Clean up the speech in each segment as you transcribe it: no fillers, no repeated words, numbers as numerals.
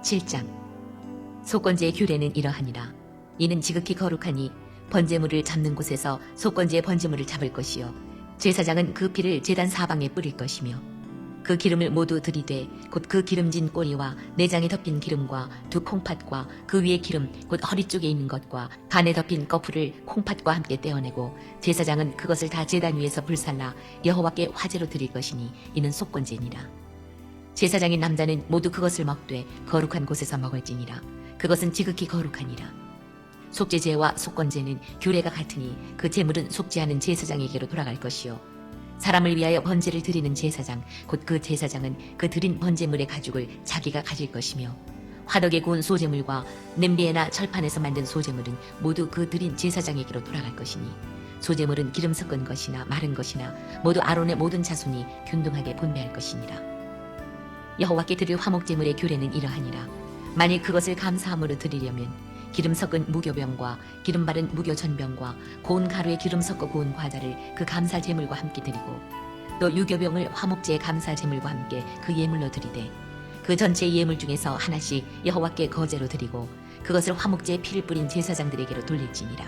7장. 속건제의 규례는 이러하니라. 이는 지극히 거룩하니 번제물을 잡는 곳에서 속건제의 번제물을 잡을 것이요 제사장은 그 피를 제단 사방에 뿌릴 것이며 그 기름을 모두 들이되 곧 그 기름진 꼬리와 내장에 덮인 기름과 두 콩팥과 그 위에 기름 곧 허리 쪽에 있는 것과 간에 덮인 거풀을 콩팥과 함께 떼어내고 제사장은 그것을 다 제단 위에서 불살라 여호와께 화제로 드릴 것이니 이는 속건제니라. 제사장인 남자는 모두 그것을 먹되 거룩한 곳에서 먹을지니라. 그것은 지극히 거룩하니라. 속죄제와 속건제는 규례가 같으니 그 제물은 속죄하는 제사장에게로 돌아갈 것이요 사람을 위하여 번제를 드리는 제사장 곧 그 제사장은 그 드린 번제물의 가죽을 자기가 가질 것이며 화덕에 구운 소제물과 냄비에나 철판에서 만든 소제물은 모두 그 드린 제사장에게로 돌아갈 것이니 소제물은 기름 섞은 것이나 마른 것이나 모두 아론의 모든 자손이 균등하게 분배할 것이니라. 여호와께 드릴 화목제물의 규례는 이러하니라. 만일 그것을 감사함으로 드리려면 기름 섞은 무교병과 기름 바른 무교전병과 고운 가루에 기름 섞어 구운 과자를 그 감사 제물과 함께 드리고 또 유교병을 화목제의 감사 제물과 함께 그 예물로 드리되 그 전체 예물 중에서 하나씩 여호와께 거제로 드리고 그것을 화목제에 피를 뿌린 제사장들에게로 돌릴지니라.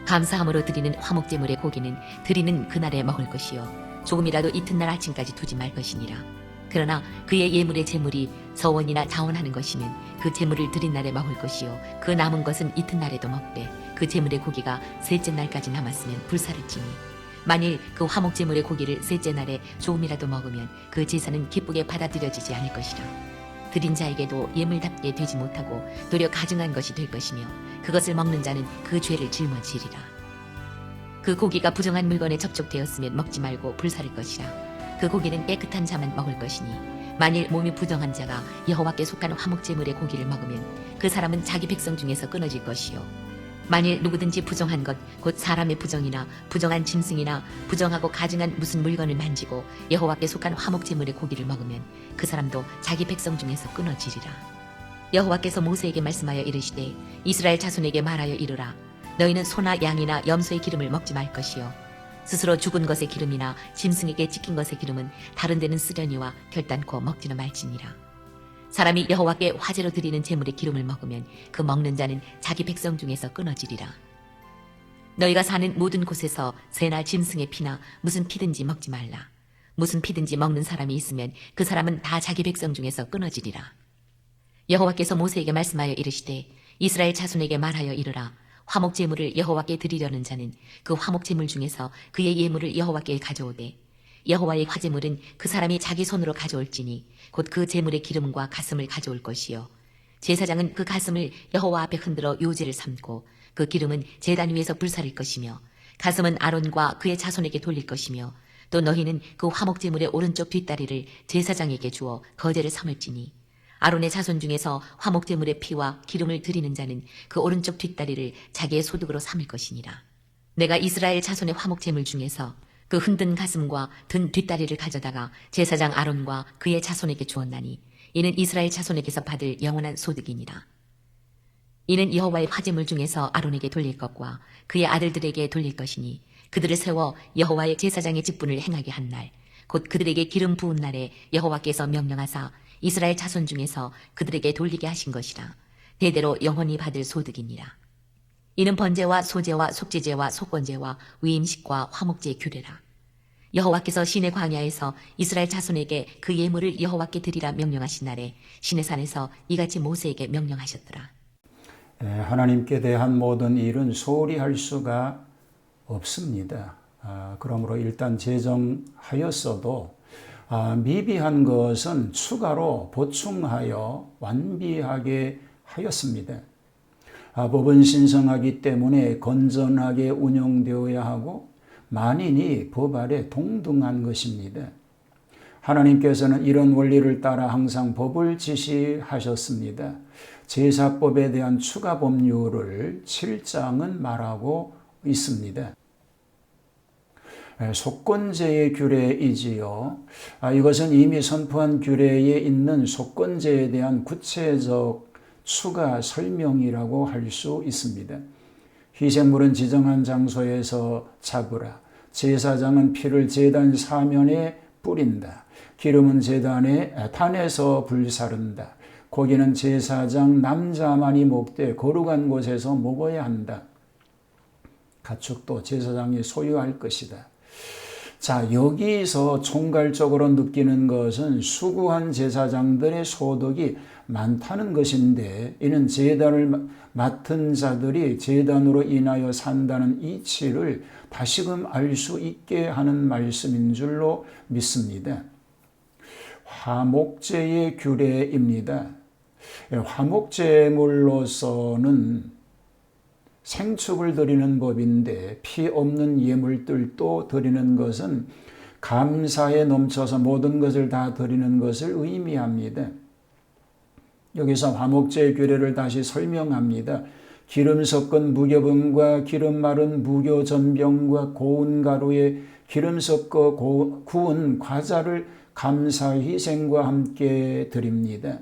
감사함으로 드리는 화목제물의 고기는 드리는 그날에 먹을 것이요 조금이라도 이튿날 아침까지 두지 말 것이니라. 그러나 그의 예물의 제물이 서원이나 자원하는 것이면 그 제물을 드린 날에 먹을 것이요 그 남은 것은 이튿날에도 먹되 그 제물의 고기가 셋째 날까지 남았으면 불사를지니 만일 그 화목 제물의 고기를 셋째 날에 조금이라도 먹으면 그 제사는 기쁘게 받아들여지지 않을 것이라. 드린 자에게도 예물답게 되지 못하고 도리어 가증한 것이 될 것이며 그것을 먹는 자는 그 죄를 짊어지리라. 그 고기가 부정한 물건에 접촉되었으면 먹지 말고 불사를 것이라. 그 고기는 깨끗한 자만 먹을 것이니 만일 몸이 부정한 자가 여호와께 속한 화목제물의 고기를 먹으면 그 사람은 자기 백성 중에서 끊어질 것이요 만일 누구든지 부정한 것 곧 사람의 부정이나 부정한 짐승이나 부정하고 가증한 무슨 물건을 만지고 여호와께 속한 화목제물의 고기를 먹으면 그 사람도 자기 백성 중에서 끊어지리라. 여호와께서 모세에게 말씀하여 이르시되 이스라엘 자손에게 말하여 이르라. 너희는 소나 양이나 염소의 기름을 먹지 말 것이요 스스로 죽은 것의 기름이나 짐승에게 찢긴 것의 기름은 다른 데는 쓰려니와 결단코 먹지는 말지니라. 사람이 여호와께 화제로 드리는 제물의 기름을 먹으면 그 먹는 자는 자기 백성 중에서 끊어지리라. 너희가 사는 모든 곳에서 새나 짐승의 피나 무슨 피든지 먹지 말라. 무슨 피든지 먹는 사람이 있으면 그 사람은 다 자기 백성 중에서 끊어지리라. 여호와께서 모세에게 말씀하여 이르시되 이스라엘 자손에게 말하여 이르라. 화목제물을 여호와께 드리려는 자는 그 화목제물 중에서 그의 예물을 여호와께 가져오되 여호와의 화제물은 그 사람이 자기 손으로 가져올지니 곧 그 제물의 기름과 가슴을 가져올 것이요 제사장은 그 가슴을 여호와 앞에 흔들어 요제를 삼고 그 기름은 제단 위에서 불사를 것이며 가슴은 아론과 그의 자손에게 돌릴 것이며 또 너희는 그 화목제물의 오른쪽 뒷다리를 제사장에게 주어 거제를 삼을지니 아론의 자손 중에서 화목제물의 피와 기름을 드리는 자는 그 오른쪽 뒷다리를 자기의 소득으로 삼을 것이니라. 내가 이스라엘 자손의 화목제물 중에서 그 흔든 가슴과 든 뒷다리를 가져다가 제사장 아론과 그의 자손에게 주었나니 이는 이스라엘 자손에게서 받을 영원한 소득이니라. 이는 여호와의 화제물 중에서 아론에게 돌릴 것과 그의 아들들에게 돌릴 것이니 그들을 세워 여호와의 제사장의 직분을 행하게 한 날 곧 그들에게 기름 부은 날에 여호와께서 명령하사 이스라엘 자손 중에서 그들에게 돌리게 하신 것이라. 대대로 영원히 받을 소득이니라. 이는 번제와 소제와 속죄제와 속건제와 위임식과 화목제의 규례라. 여호와께서 시내 광야에서 이스라엘 자손에게 그 예물을 여호와께 드리라 명령하신 날에 시내산에서 이같이 모세에게 명령하셨더라. 하나님께 대한 모든 일은 소홀히 할 수가 없습니다. 그러므로 일단 제정하였어도 미비한 것은 추가로 보충하여 완비하게 하였습니다. 법은 신성하기 때문에 건전하게 운영되어야 하고 만인이 법 아래 동등한 것입니다. 하나님께서는 이런 원리를 따라 항상 법을 지시하셨습니다. 제사법에 대한 추가 법률을 7장은 말하고 있습니다. 속건제의 규례이지요. 이것은 이미 선포한 규례에 있는 속건제에 대한 구체적 추가 설명이라고 할 수 있습니다. 희생물은 지정한 장소에서 잡으라. 제사장은 피를 제단 사면에 뿌린다. 기름은 제단에 탄에서 불사른다. 고기는 제사장 남자만이 먹되 거룩한 곳에서 먹어야 한다. 가축도 제사장이 소유할 것이다. 자, 여기서 총괄적으로 느끼는 것은 수구한 제사장들의 소득이 많다는 것인데, 이는 제단을 맡은 자들이 제단으로 인하여 산다는 이치를 다시금 알 수 있게 하는 말씀인 줄로 믿습니다. 화목제의 규례입니다. 화목제물로서는 생축을 드리는 법인데, 피 없는 예물들도 드리는 것은 감사에 넘쳐서 모든 것을 다 드리는 것을 의미합니다. 여기서 화목제의 규례를 다시 설명합니다. 기름 섞은 무교병과 기름 마른 무교 전병과 고운 가루에 기름 섞어 구운 과자를 감사 희생과 함께 드립니다.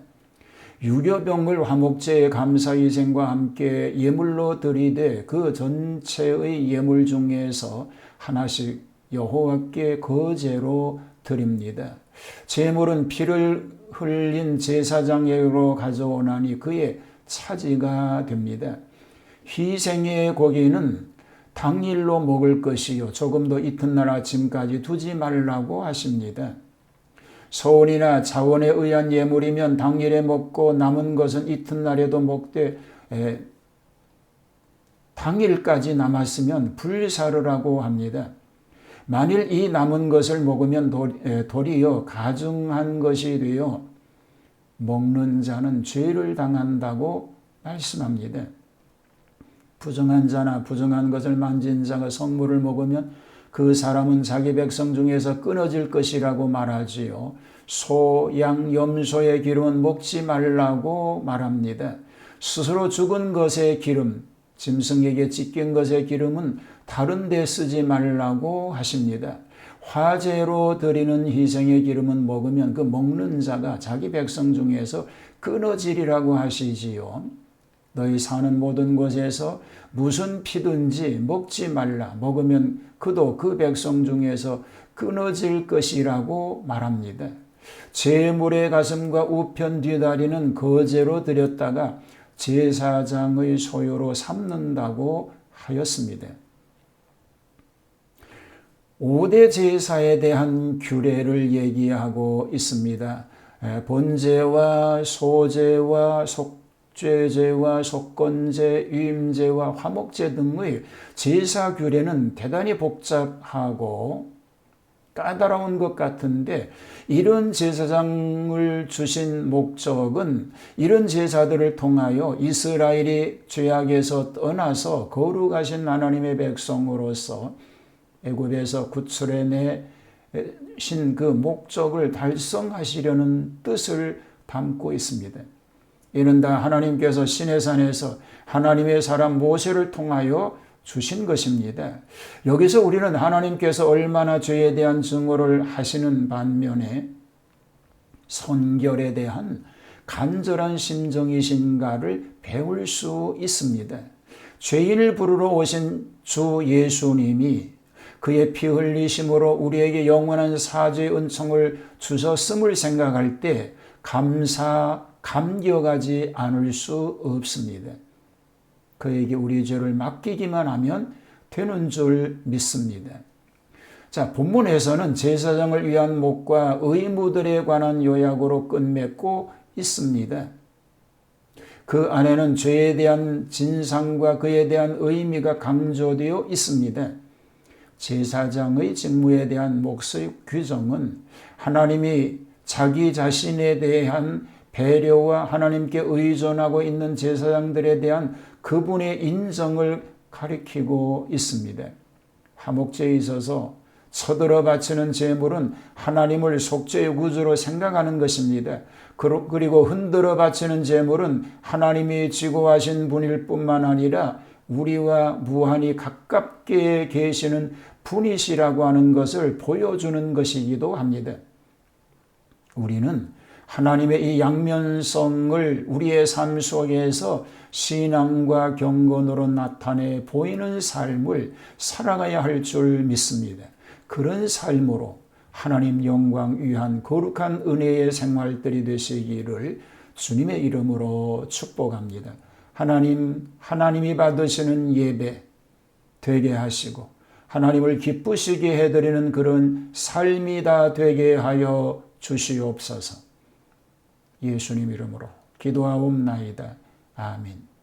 유교병을 화목제의 감사 희생과 함께 예물로 드리되 그 전체의 예물 중에서 하나씩 여호와께 거제로 드립니다. 제물은 피를 흘린 제사장에게로 가져오나니 그의 차지가 됩니다. 희생의 고기는 당일로 먹을 것이요 조금도 이튿날 아침까지 두지 말라고 하십니다. 소원이나 자원에 의한 예물이면 당일에 먹고 남은 것은 이튿날에도 먹되 당일까지 남았으면 불사르라고 합니다. 만일 이 남은 것을 먹으면 도리어 가증한 것이 되어 먹는 자는 죄를 당한다고 말씀합니다. 부정한 자나 부정한 것을 만진 자가 성물을 먹으면 그 사람은 자기 백성 중에서 끊어질 것이라고 말하지요. 소, 양, 염소의 기름은 먹지 말라고 말합니다. 스스로 죽은 것의 기름, 짐승에게 찢긴 것의 기름은 다른 데 쓰지 말라고 하십니다. 화제로 드리는 희생의 기름은 먹으면 그 먹는 자가 자기 백성 중에서 끊어지리라고 하시지요. 너희 사는 모든 곳에서 무슨 피든지 먹지 말라. 먹으면 그도 그 백성 중에서 끊어질 것이라고 말합니다. 제물의 가슴과 우편 뒤다리는 거제로 드렸다가 제사장의 소유로 삼는다고 하였습니다. 5대 제사에 대한 규례를 얘기하고 있습니다. 번제와 소제와 속죄제와 속건제, 유임제와 화목제 등의 제사 규례는 대단히 복잡하고 까다로운 것 같은데, 이런 제사장을 주신 목적은 이런 제사들을 통하여 이스라엘이 죄악에서 떠나서 거룩하신 하나님의 백성으로서 애굽에서 구출해내신 그 목적을 달성하시려는 뜻을 담고 있습니다. 이는 다 하나님께서 시내산에서 하나님의 사람 모세를 통하여 주신 것입니다. 여기서 우리는 하나님께서 얼마나 죄에 대한 증오를 하시는 반면에 선결에 대한 간절한 심정이신가를 배울 수 있습니다. 죄인을 부르러 오신 주 예수님이 그의 피 흘리심으로 우리에게 영원한 사죄의 은총을 주셨음을 생각할 때 감격하지 않을 수 없습니다. 그에게 우리 죄를 맡기기만 하면 되는 줄 믿습니다. 자, 본문에서는 제사장을 위한 목과 의무들에 관한 요약으로 끝맺고 있습니다. 그 안에는 죄에 대한 진상과 그에 대한 의미가 강조되어 있습니다. 제사장의 직무에 대한 몫의 규정은 하나님이 자기 자신에 대한 배려와 하나님께 의존하고 있는 제사장들에 대한 그분의 인정을 가리키고 있습니다. 화목제에 있어서 쳐들어 바치는 제물은 하나님을 속죄의 구주로 생각하는 것입니다. 그리고 흔들어 바치는 제물은 하나님이 지고하신 분일 뿐만 아니라 우리와 무한히 가깝게 계시는 분이시라고 하는 것을 보여주는 것이기도 합니다. 우리는 하나님의 이 양면성을 우리의 삶 속에서 신앙과 경건으로 나타내 보이는 삶을 살아가야 할 줄 믿습니다. 그런 삶으로 하나님 영광 위한 거룩한 은혜의 생활들이 되시기를 주님의 이름으로 축복합니다. 하나님이 받으시는 예배 되게 하시고 하나님을 기쁘시게 해드리는 그런 삶이 다 되게 하여 주시옵소서. 예수님 이름으로 기도하옵나이다. 아멘.